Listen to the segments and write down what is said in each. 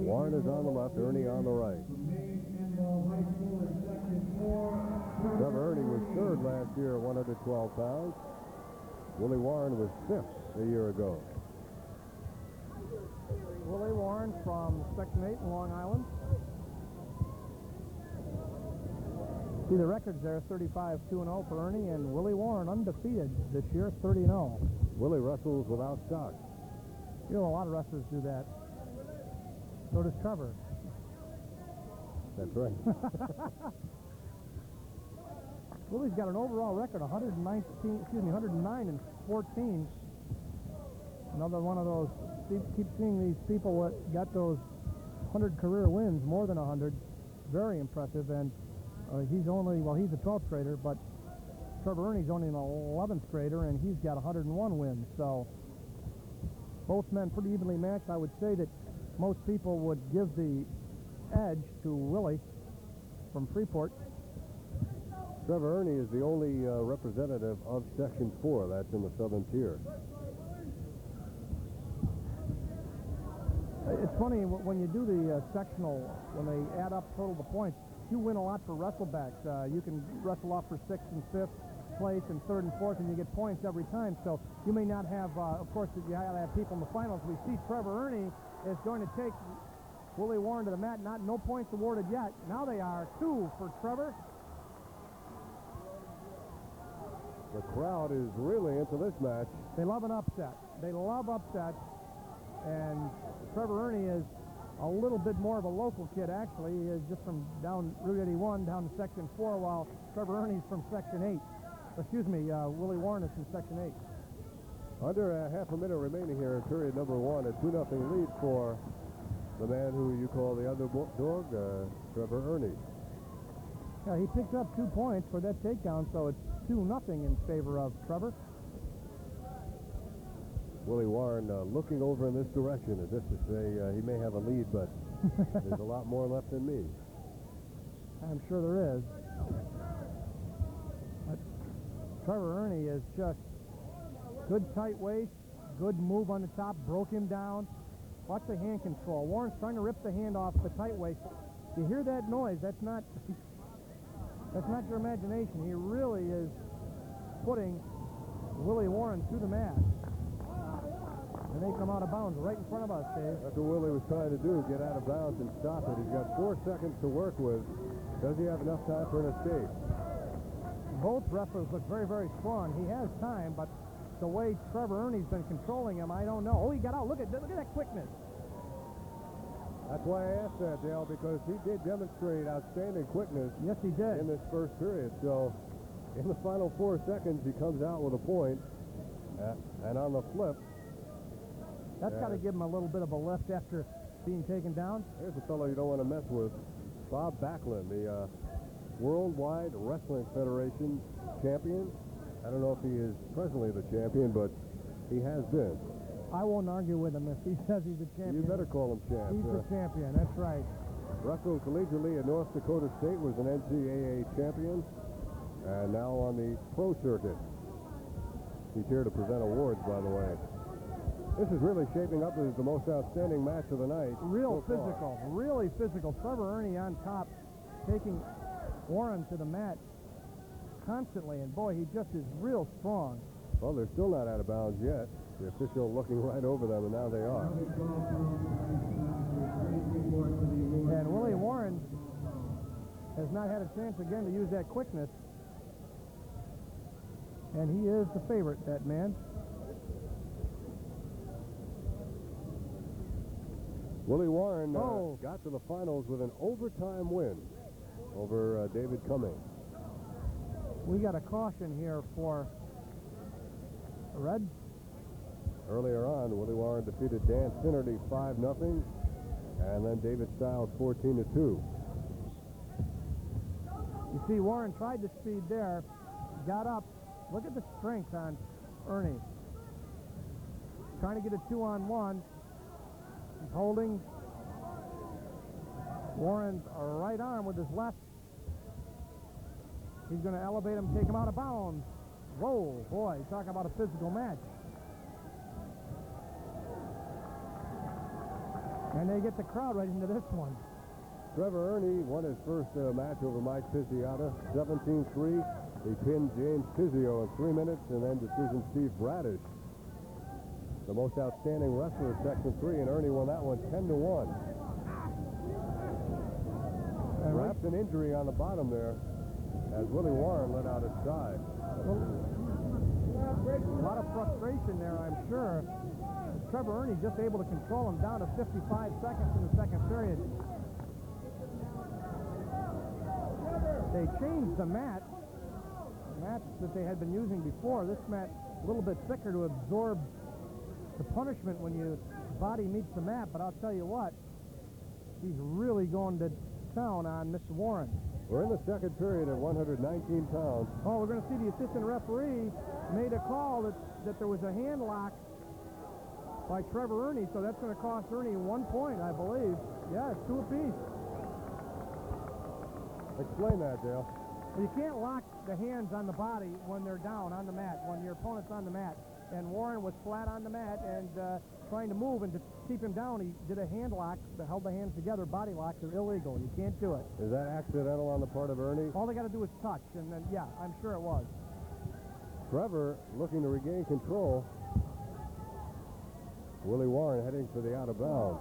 Warren is on the left, Erney on the right. Treavor Erney was third last year at 112 pounds. Willie Warren was fifth a year ago. Willie Warren from Section 8 in Long Island. See the records there, 35-2-0 for Erney, and Willie Warren undefeated this year, 30-0. Willie wrestles without stock. You know, a lot of wrestlers do that. So does Treavor. That's right. Willie's got an overall record, 109 and 14. Another one of those, keep seeing these people that got those 100 career wins, more than 100. Very impressive, and he's only, well, he's a 12th grader, but Treavor Erney's only an 11th grader, and he's got 101 wins. So both men pretty evenly matched. I would say that most people would give the edge to Willie from Freeport. Treavor Erney is the only representative of Section 4. That's in the Southern Tier. It's funny, when you do the sectional, when they add up total the points, you win a lot for wrestlebacks. You can wrestle off for 6th and 5th place and 3rd and 4th, and you get points every time. So you may not have, of course, you have to have people in the finals. We see Treavor Erney is going to take Willie Warren to the mat. No points awarded yet. Now they are 2 for Treavor. The crowd is really into this match. They love an upset. They love upsets. And Treavor Erney is a little bit more of a local kid, actually. He is just from down Route 81 down to Section 4, while Treavor Erney's from Section 8. Excuse me, Willie Warren is from Section 8. Under a half a minute remaining here in period number 1, a 2-0 lead for the man who you call the underdog, Treavor Erney. Yeah, he picked up 2 points for that takedown, so it's 2-0 in favor of Treavor. Willie Warren looking over in this direction as if to say he may have a lead, but there's a lot more left than me. I'm sure there is. But Treavor Erney is just good tight waist, good move on the top, broke him down. Watch the hand control. Warren's trying to rip the hand off the tight waist. You hear that noise? That's not your imagination. He really is putting Willie Warren to the mat. And they come out of bounds right in front of us, Dave. That's what Willie was trying to do, get out of bounds and stop it. He's got 4 seconds to work with. Does he have enough time for an escape? Both wrestlers look very, very strong. He has time, but the way Treavor Erney's been controlling him, I don't know. Oh, he got out. Look at that quickness. That's why I asked that, Dale, because he did demonstrate outstanding quickness. Yes, he did. In this first period. So in the final 4 seconds, he comes out with a point. And on the flip, that's got to give him a little bit of a lift after being taken down. Here's a fellow you don't want to mess with. Bob Backlund, the Worldwide Wrestling Federation champion. I don't know if he is presently the champion, but he has been. I won't argue with him if he says he's a champion. You better call him champ. He's the champion, that's right. Wrestled collegiately at North Dakota State, was an NCAA champion, and now on the pro circuit. He's here to present awards, by the way. This is really shaping up as the most outstanding match of the night. Real physical, really physical. Treavor Erney on top, taking Warren to the mat constantly, and boy, he just is real strong. Well, they're still not out of bounds yet. The official looking right over them, and now they are. And Willie Warren has not had a chance again to use that quickness. And he is the favorite, that man. Willie Warren got to the finals with an overtime win over David Cummings. We got a caution here for Red. Earlier on, Willie Warren defeated Dan Finnerty 5-0, and then David Stiles 14-2. You see, Warren tried to speed there, got up. Look at the strength on Erney. Trying to get a 2-on-1. He's holding Warren's right arm with his left. He's going to elevate him, take him out of bounds. Whoa, boy, talking about a physical match. And they get the crowd right into this one. Treavor Erney won his first match over Mike Pizziata, 17-3. He pinned James Tizio in 3 minutes, and then decision Steve Bradish, the most outstanding wrestler of Section 3, and Erney won that one 10-1. Wrapped an injury on the bottom there as Willie Warren let out his side. A lot of frustration there, I'm sure. Treavor Erney just able to control him down to 55 seconds in the second period. They changed the mat that they had been using before. This mat a little bit thicker to absorb the punishment when your body meets the mat, but I'll tell you what, he's really going to town on Mr. Warren. We're in the second period at 119 pounds. Oh, we're going to see the assistant referee made a call that there was a hand lock by Treavor Erney, so that's going to cost Erney 1 point, I believe. Yeah, it's 2 apiece. Explain that, Dale. Well, you can't lock the hands on the body when they're down on the mat, when your opponent's on the mat. And Warren was flat on the mat and trying to move, and to keep him down, he did a hand lock that held the hands together. Body locks are illegal. You can't do it. Is that accidental on the part of Erney? All they got to do is touch, and then, yeah, I'm sure it was. Treavor looking to regain control. Willie Warren heading for the out of bounds.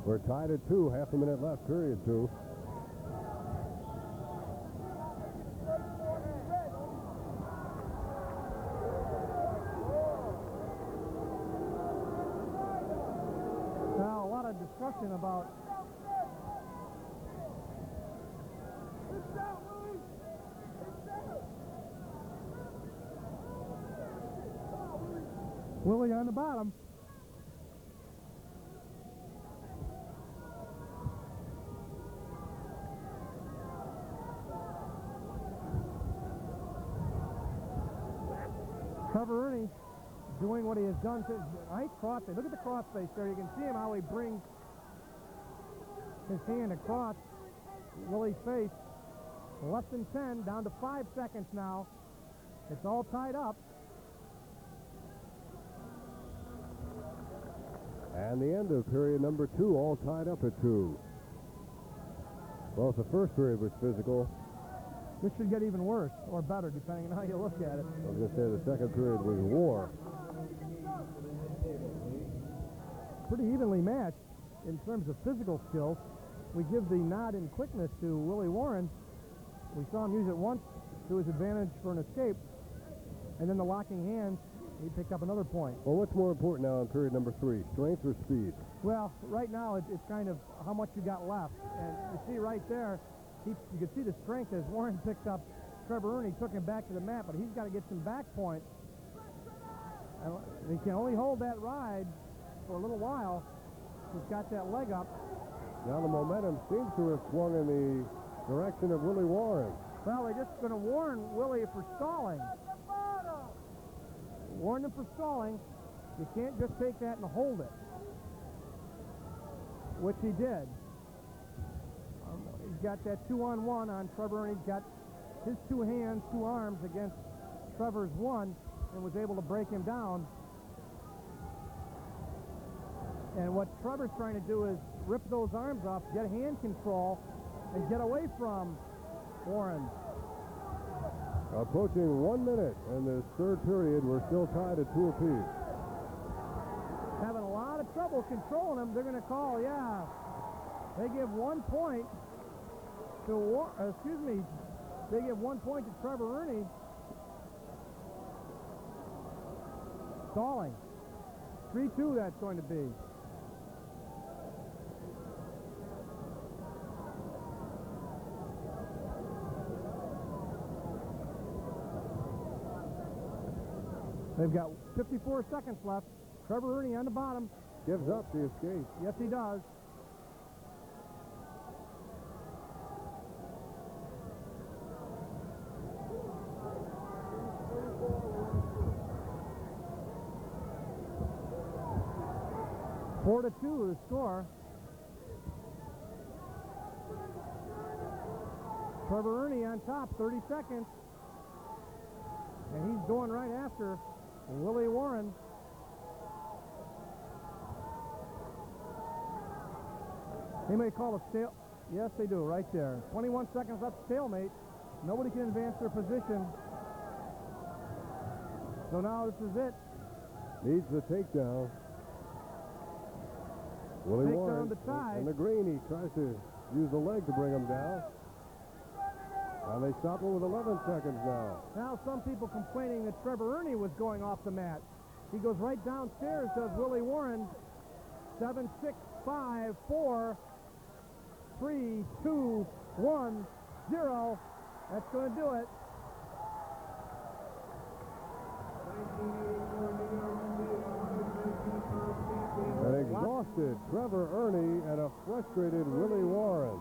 We're tied at 2, half a minute left, period 2. Now, a lot of discussion about Willie on the bottom. Treavor Erney doing what he has done. Nice cross. Look at the crossface there. You can see him how he brings his hand across Willie's face. Less than 10, down to 5 seconds now. It's all tied up. And the end of period number 2, all tied up at 2. Well, if the first period was physical, this should get even worse, or better, depending on how you look at it. I was going to say the second period was war. Pretty evenly matched in terms of physical skills. We give the nod in quickness to Willie Warren. We saw him use it once to his advantage for an escape, and then the locking hands, he picked up another point. Well, what's more important now in period number 3, strength or speed? Well, right now it's kind of how much you got left. And you see right there, you can see the strength as Warren picked up Treavor Erney, took him back to the mat, but he's got to get some back points. And he can only hold that ride for a little while. He's got that leg up. Now the momentum seems to have swung in the direction of Willie Warren. Well, they're just going to warn Willie for stalling. Warn him for stalling. You can't just take that and hold it, which he did. He's got that 2-on-1 on Treavor, and he's got his 2 hands, 2 arms against Trevor's 1, and was able to break him down. And what Trevor's trying to do is rip those arms off, get hand control, and get away from Warren. Approaching 1 minute in this third period, we're still tied at 2 apiece. Having a lot of trouble controlling him. They're going to call, yeah. They give 1 point to they give 1 point to Treavor Erney. Stalling. 3-2 that's going to be. They've got 54 seconds left. Treavor Erney on the bottom. Gives up the escape. Yes, he does. Four to 2 the score. Treavor Erney on top, 30 seconds. And he's going right after Willie Warren. They may call a stale. Yes, they do, right there. 21 seconds left, stalemate. Nobody can advance their position. So now this is it. Needs the takedown. Willie Takedown Warren to tie. in the green. He tries to use the leg to bring him down. And they stop him with 11 seconds now. Now some people complaining that Treavor Erney was going off the mat. He goes right downstairs, does Willie Warren. 7, 6, 5, 4, 3, 2, 1, 0. That's going to do it. An exhausted Treavor Erney and a frustrated Willie Warren.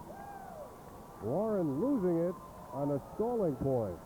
Warren losing it on a stalling point.